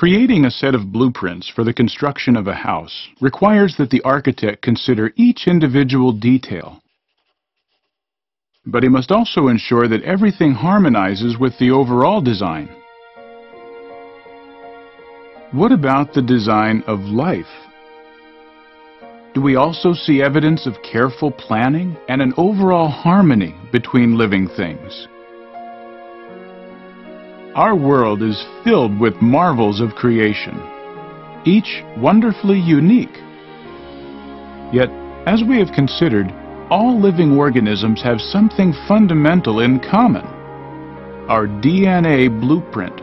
Creating a set of blueprints for the construction of a house requires that the architect consider each individual detail. But he must also ensure that everything harmonizes with the overall design. What about the design of life? Do we also see evidence of careful planning and an overall harmony between living things? Our world is filled with marvels of creation, each wonderfully unique. Yet, as we have considered, all living organisms have something fundamental in common: our DNA blueprint.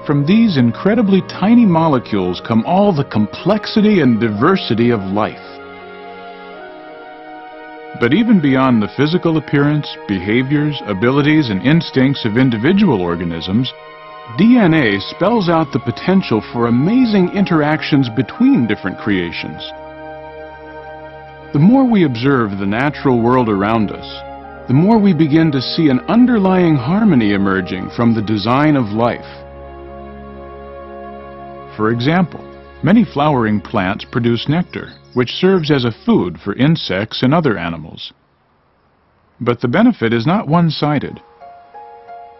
From these incredibly tiny molecules come all the complexity and diversity of life. But even beyond the physical appearance, behaviors, abilities, and instincts of individual organisms, DNA spells out the potential for amazing interactions between different creations. The more we observe the natural world around us, the more we begin to see an underlying harmony emerging from the design of life. For example, many flowering plants produce nectar, which serves as a food for insects and other animals. But the benefit is not one-sided.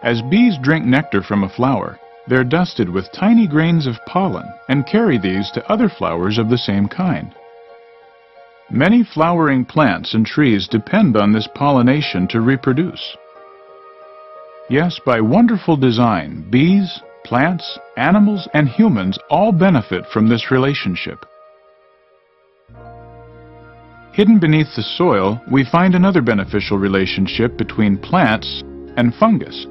As bees drink nectar from a flower, they're dusted with tiny grains of pollen and carry these to other flowers of the same kind. Many flowering plants and trees depend on this pollination to reproduce. Yes, by wonderful design, bees, plants, animals, and humans all benefit from this relationship. Hidden beneath the soil, we find another beneficial relationship between plants and fungus.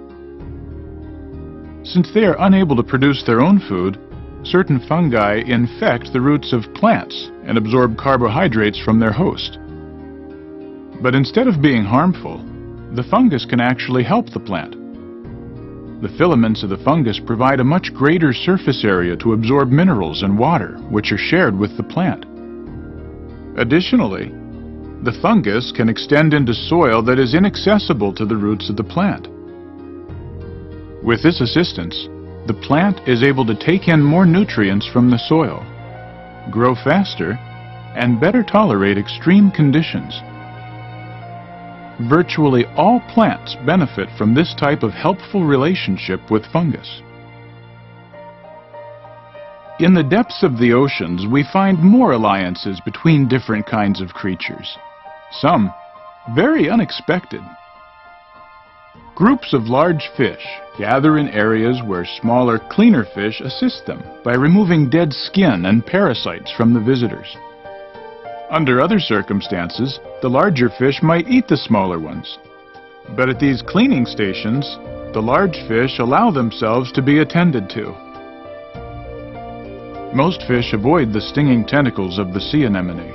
Since they are unable to produce their own food, certain fungi infect the roots of plants and absorb carbohydrates from their host. But instead of being harmful, the fungus can actually help the plant. The filaments of the fungus provide a much greater surface area to absorb minerals and water, which are shared with the plant. Additionally, the fungus can extend into soil that is inaccessible to the roots of the plant. With this assistance, the plant is able to take in more nutrients from the soil, grow faster, and better tolerate extreme conditions. Virtually all plants benefit from this type of helpful relationship with fungus. In the depths of the oceans, we find more alliances between different kinds of creatures. Some very unexpected. Groups of large fish gather in areas where smaller, cleaner fish assist them by removing dead skin and parasites from the visitors. Under other circumstances, the larger fish might eat the smaller ones. But at these cleaning stations, the large fish allow themselves to be attended to. Most fish avoid the stinging tentacles of the sea anemone,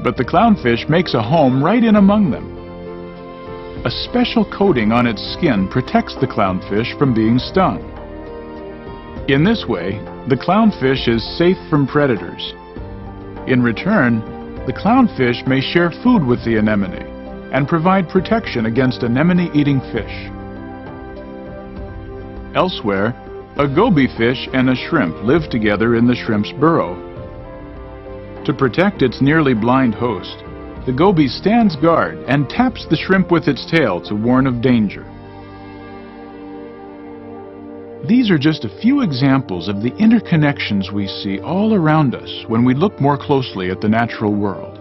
but the clownfish makes a home right in among them. A special coating on its skin protects the clownfish from being stung. In this way, the clownfish is safe from predators. In return, the clownfish may share food with the anemone and provide protection against anemone-eating fish. Elsewhere, a goby fish and a shrimp live together in the shrimp's burrow. To protect its nearly blind host, the goby stands guard and taps the shrimp with its tail to warn of danger. These are just a few examples of the interconnections we see all around us when we look more closely at the natural world.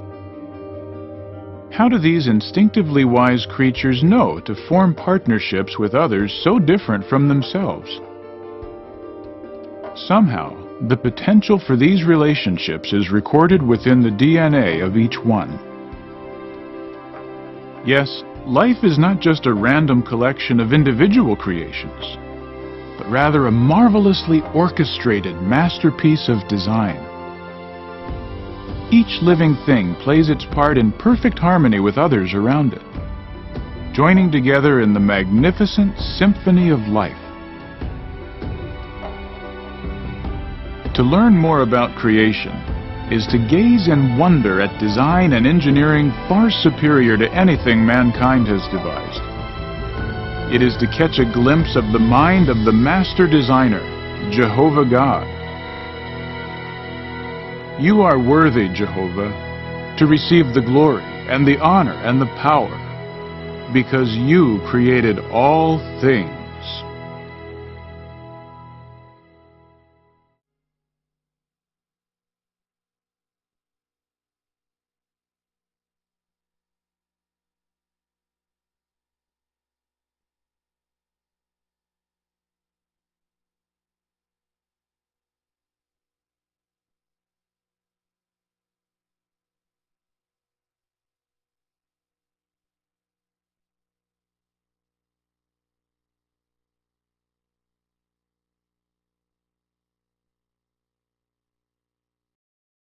How do these instinctively wise creatures know to form partnerships with others so different from themselves? Somehow, the potential for these relationships is recorded within the DNA of each one. Yes, life is not just a random collection of individual creations, but rather a marvelously orchestrated masterpiece of design. Each living thing plays its part in perfect harmony with others around it, joining together in the magnificent symphony of life. To learn more about creation is to gaze in wonder at design and engineering far superior to anything mankind has devised. It is to catch a glimpse of the mind of the master designer, Jehovah God. You are worthy, Jehovah, to receive the glory and the honor and the power, because you created all things.